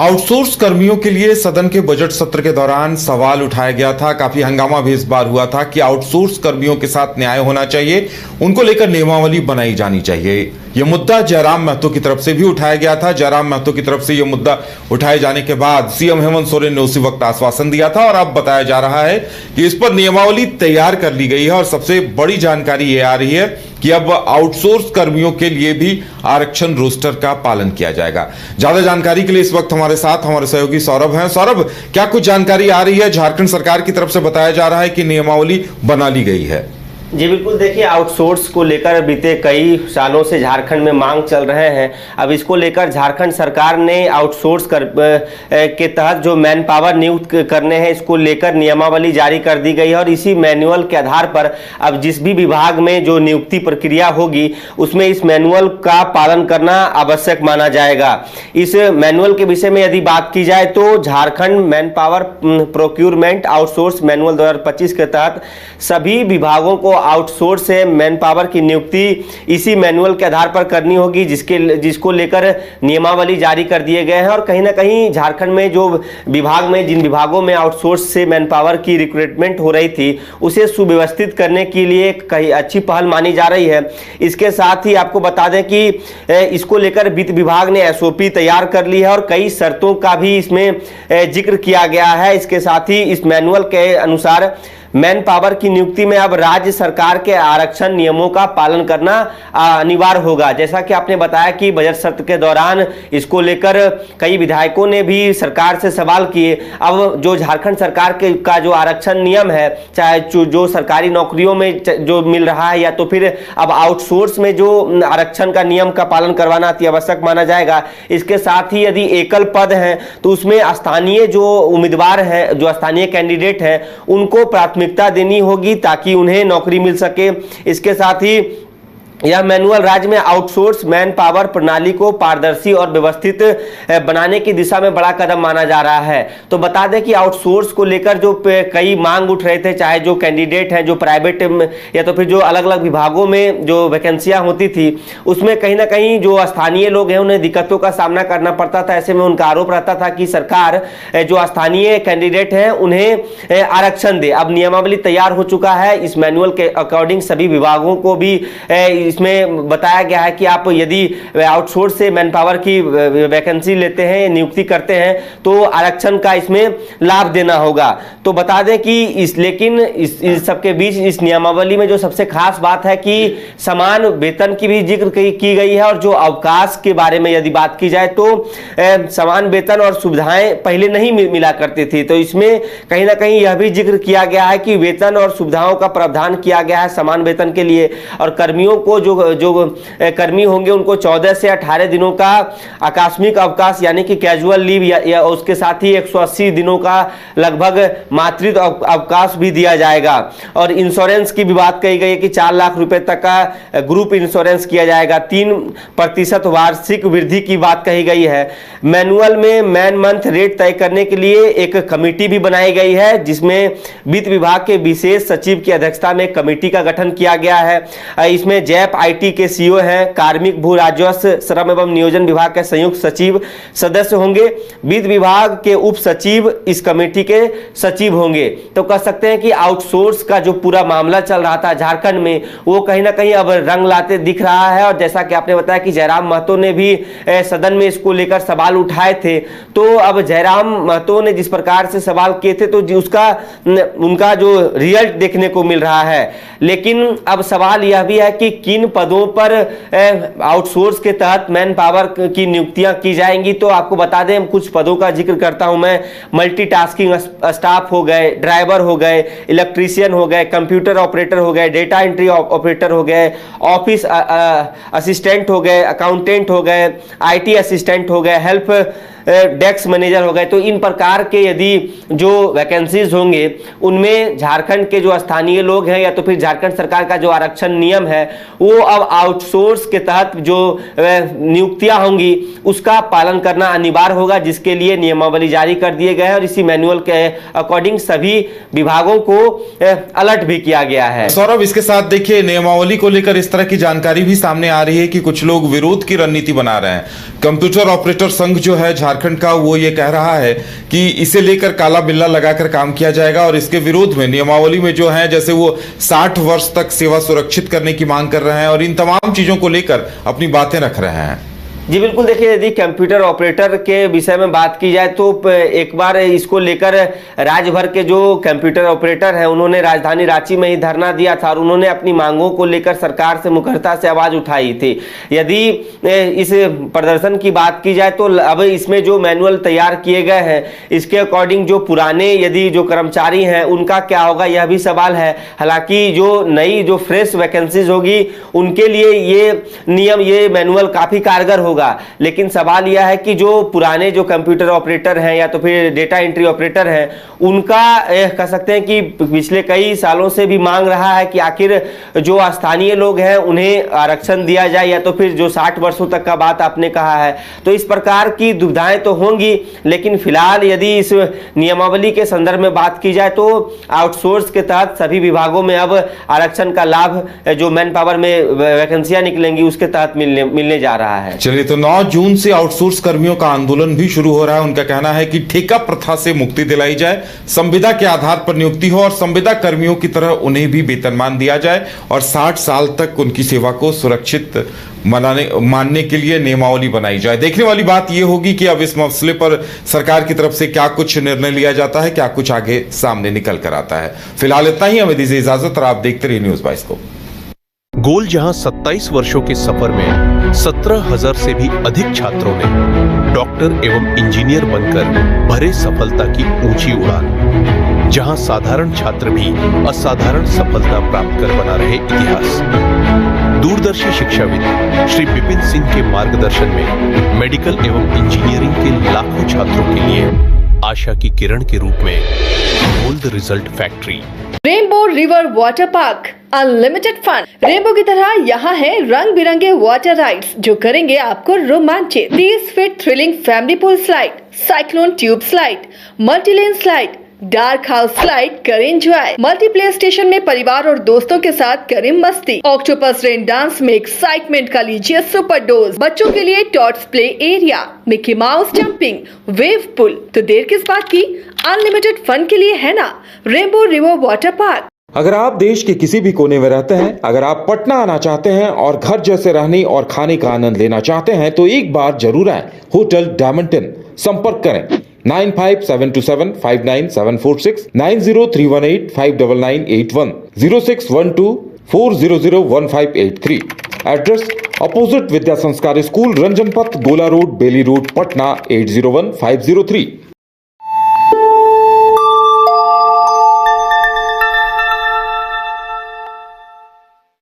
Outsource कर्मियों के लिए सदन के बजट सत्र के दौरान सवाल उठाया गया था। काफी हंगामा भी इस बार हुआ था कि आउटसोर्स कर्मियों के साथ न्याय होना चाहिए, उनको लेकर नियमावली बनाई जानी चाहिए। यह मुद्दा जयराम महतो की तरफ से भी उठाया गया था। जयराम महतो की तरफ से यह मुद्दा उठाए जाने के बाद सीएम हेमंत सोरेन ने उसी वक्त आश्वासन दिया था और अब बताया जा रहा है कि इस पर नियमावली तैयार कर ली गई है। और सबसे बड़ी जानकारी यह आ रही है कि अब आउटसोर्स कर्मियों के लिए भी आरक्षण रोस्टर का पालन किया जाएगा। ज्यादा जानकारी के लिए इस वक्त हमारे साथ हमारे सहयोगी सौरभ हैं। सौरभ, क्या कुछ जानकारी आ रही है? झारखंड सरकार की तरफ से बताया जा रहा है कि नियमावली बना ली गई है। जी बिल्कुल, देखिए आउटसोर्स को लेकर बीते कई सालों से झारखंड में मांग चल रहे हैं। अब इसको लेकर झारखंड सरकार ने आउटसोर्स के तहत जो मैन पावर नियुक्त करने हैं, इसको लेकर नियमावली जारी कर दी गई है। और इसी मैनुअल के आधार पर अब जिस भी विभाग में जो नियुक्ति प्रक्रिया होगी उसमें इस मैनुअल का पालन करना आवश्यक माना जाएगा। इस मैनुअल के विषय में यदि बात की जाए तो Jharkhand man power procurement outsource manual 2025 के तहत सभी विभागों को आउटसोर्स से मैन पावर की नियुक्ति इसी मैनुअल के आधार पर करनी होगी, जिसको लेकर नियमावली जारी कर दिए गए हैं। और कहीं ना कहीं झारखंड में जो विभाग में जिन विभागों में आउटसोर्स से मैन पावर की रिक्रूटमेंट हो रही थी उसे सुव्यवस्थित करने के लिए कई अच्छी पहल मानी जा रही है। इसके साथ ही आपको बता दें कि इसको लेकर वित्त विभाग ने एसओपी तैयार कर ली है और कई शर्तों का भी इसमें जिक्र किया गया है। इसके साथ ही इस मैनुअल के अनुसार मैन पावर की नियुक्ति में अब राज्य सरकार के आरक्षण नियमों का पालन करना अनिवार्य होगा। जैसा कि आपने बताया कि बजट सत्र के दौरान इसको लेकर कई विधायकों ने भी सरकार से सवाल किए। अब जो झारखंड सरकार का जो आरक्षण नियम है, चाहे जो सरकारी नौकरियों में जो मिल रहा है या तो फिर अब आउटसोर्स में जो आरक्षण का नियम का पालन करवाना अति आवश्यक माना जाएगा। इसके साथ ही यदि एकल पद है तो उसमें स्थानीय जो उम्मीदवार हैं, जो स्थानीय कैंडिडेट हैं, उनको प्राथमिकता देनी होगी ताकि उन्हें नौकरी मिल सके। इसके साथ ही यह मैनुअल राज्य में आउटसोर्स मैन पावर प्रणाली को पारदर्शी और व्यवस्थित बनाने की दिशा में बड़ा कदम माना जा रहा है। तो बता दें कि आउटसोर्स को लेकर जो कई मांग उठ रहे थे, चाहे जो कैंडिडेट हैं जो प्राइवेट या तो फिर जो अलग अलग विभागों में जो वैकेंसियां होती थी उसमें कहीं ना कहीं जो स्थानीय लोग हैं उन्हें दिक्कतों का सामना करना पड़ता था। ऐसे में उनका आरोप रहता था कि सरकार जो स्थानीय कैंडिडेट हैं उन्हें आरक्षण दे। अब नियमावली तैयार हो चुका है। इस मैनुअल के अकॉर्डिंग सभी विभागों को भी इसमें बताया गया है कि आप यदि आउटसोर्स से मैन पावर की वैकेंसी लेते हैं, नियुक्ति करते हैं, तो आरक्षण का इसमें लाभ देना होगा। तो बता दें कि लेकिन इस सबके बीच इस नियमावली में जो सबसे खास बात है कि समान वेतन की भी जिक्र की गई है। और जो अवकाश के बारे में यदि बात की जाए तो समान वेतन और सुविधाएं पहले नहीं मिला करती थी, तो इसमें कहीं ना कहीं यह भी जिक्र किया गया है कि वेतन और सुविधाओं का प्रावधान किया गया है समान वेतन के लिए। और कर्मियों को जो कर्मी होंगे उनको 14 से 18 दिनों का आकस्मिक अवकाश यानी कि कैजुअल लीव या उसके साथ ही 180 दिनों का लगभग मातृत्व अवकाश भी दिया जाएगा। और इंश्योरेंस की भी बात कही गई है कि 4 लाख रुपए तक का ग्रुप इंश्योरेंस किया जाएगा। 3% वार्षिक वृद्धि की बात कही गई है। मैनुअल में मैन मंथ रेट तय करने के लिए एक कमेटी भी बनाई गई है, जिसमें वित्त विभाग के विशेष सचिव की अध्यक्षता में कमेटी का गठन किया गया है। इसमें जैप आईटी के सीईओ हैं, कार्मिक भू राजस्व श्रम एवं नियोजन विभाग के संयुक्त सचिव सदस्य होंगे, वित्त विभाग के उप सचिव इस कमेटी के सचिव होंगे। तो कह सकते हैं कि आउटसोर्स का जो पूरा मामला चल रहा था झारखंड में वो कहीं ना कहीं अब रंग लाते दिख रहा है। और जैसा कि आपने बताया कि जयराम महतो ने भी सदन में इसको लेकर सवाल उठाए थे, तो अब जयराम महतो ने जिस प्रकार से सवाल किए थे तो उसका उनका जो रिजल्ट देखने को मिल रहा है। लेकिन अब सवाल यह भी है कि किन पदों पर आउटसोर्स के तहत मैन पावर की नियुक्तियां की जाएंगी। तो आपको बता दें, कुछ पदों का जिक्र करता हूं मैं। मल्टीटास्किंग स्टाफ हो गए, ड्राइवर हो गए, इलेक्ट्रीशियन हो गए, कंप्यूटर ऑपरेटर हो गए, डेटा एंट्री ऑपरेटर हो गए, ऑफिस असिस्टेंट हो गए, अकाउंटेंट हो गए, आईटी असिस्टेंट हो गए, हेल्प डेस्क मैनेजर हो गए। तो इन प्रकार के यदि जो वैकेंसीज होंगे उनमें झारखंड के जो स्थानीय लोग हैं या तो फिर झारखंड सरकार का जो आरक्षण नियम है वो अब आउटसोर्स के तहत जो नियुक्तियां होंगी उसका पालन करना अनिवार्य होगा, जिसके लिए नियमावली जारी कर दिए गए हैं। और इसी मैनुअल के अकॉर्डिंग सभी विभागों को अलर्ट भी किया गया है। सौरभ, इसके साथ देखिए नियमावली को लेकर इस तरह की जानकारी भी सामने आ रही है कि कुछ लोग विरोध की रणनीति बना रहे हैं। कंप्यूटर ऑपरेटर संघ जो है झारखंड का, वो ये कह रहा है कि इसे लेकर काला बिल्ला लगाकर काम किया जाएगा और इसके विरोध में नियमावली में जो है, जैसे वो 60 वर्ष तक सेवा सुरक्षित करने की मांग कर रहे हैं और इन तमाम चीजों को लेकर अपनी बातें रख रहे हैं। जी बिल्कुल, देखिए यदि कंप्यूटर ऑपरेटर के विषय में बात की जाए तो एक बार इसको लेकर राज्य भर के जो कंप्यूटर ऑपरेटर हैं उन्होंने राजधानी रांची में ही धरना दिया था और उन्होंने अपनी मांगों को लेकर सरकार से मुखरता से आवाज उठाई थी। यदि इस प्रदर्शन की बात की जाए तो अब इसमें जो मैनुअल तैयार किए गए हैं इसके अकॉर्डिंग जो पुराने यदि जो कर्मचारी हैं उनका क्या होगा, यह भी सवाल है। हालांकि जो नई जो फ्रेश वैकेंसीज होगी उनके लिए ये नियम, ये मैनुअल काफी कारगर होगा, लेकिन सवाल यह है कि जो पुराने जो कंप्यूटर ऑपरेटर हैं या तो फिर डेटा एंट्री ऑपरेटर हैं उनका कह सकते हैं कि पिछले कई सालों से भी मांग रहा है कि आखिर जो स्थानीय लोग हैं उन्हें आरक्षण दिया जाए या तो फिर जो 60 वर्षों तक का बात आपने कहा है। तो इस प्रकार की दुविधाएं तो होंगी, लेकिन फिलहाल यदि इस नियमावली के संदर्भ में बात की जाए तो आउटसोर्स के तहत सभी विभागों में अब आरक्षण का लाभ जो मैन पावर में वैकेंसियां निकलेंगी उसके तहत मिलने जा रहा है। चलिए, तो 9 जून से आउटसोर्स कर्मियों का आंदोलन भी शुरू हो रहा है। उनका कहना है कि ठेका प्रथा से मुक्ति दिलाई जाए, संविदा के आधार पर नियुक्ति हो और संविदा कर्मियों की तरह उन्हें भी वेतनमान दिया जाए और 60 साल तक उनकी सेवा को सुरक्षित मानने के लिए नियमावली बनाई जाए। देखने वाली बात यह होगी कि अब इस मसले पर सरकार की तरफ से क्या कुछ निर्णय लिया जाता है, क्या कुछ आगे सामने निकल कर आता है। फिलहाल इतना ही, हमें दीजिए इजाजत और आप देखते रहिए न्यूज़ 22 को। गोल जहां 27 वर्षों के सफर में 17,000 से भी अधिक छात्रों ने डॉक्टर एवं इंजीनियर बनकर भरे सफलता की ऊंची उड़ान, जहां साधारण छात्र भी असाधारण सफलता प्राप्त कर बना रहे इतिहास। दूरदर्शी शिक्षाविद श्री विपिन सिंह के मार्गदर्शन में मेडिकल एवं इंजीनियरिंग के लाखों छात्रों के लिए आशा की किरण के रूप में gold result factory. Rainbow river water park, unlimited fun. Rainbow की तरह यहाँ है रंग बिरंगे वाटर राइड्स जो करेंगे आपको रोमांचित। 30 feet thrilling family pool slide, cyclone tube slide, multilane slide, dark house slide करें एंजॉय। मल्टीप्ले स्टेशन में परिवार और दोस्तों के साथ करें मस्ती। ऑक्टोपस रेन डांस में एक्साइटमेंट का लीजिए सुपर डोज। बच्चों के लिए tots play area, Mickey Mouse jumping, wave pool. तो देर किस बात की, अनलिमिटेड फन के लिए है ना रेनबो रिवर वाटर पार्क। अगर आप देश के किसी भी कोने में रहते हैं, अगर आप पटना आना चाहते हैं और घर जैसे रहने और खाने का आनंद लेना चाहते हैं तो एक बार जरूर आए होटल डायमंटन। संपर्क करें 9572759746, 9031859981, 0612400158 एड्रेस अपोजिट विद्या संस्कार स्कूल, रंजन पथ, गोला रोड, बेली रोड, पटना 801503।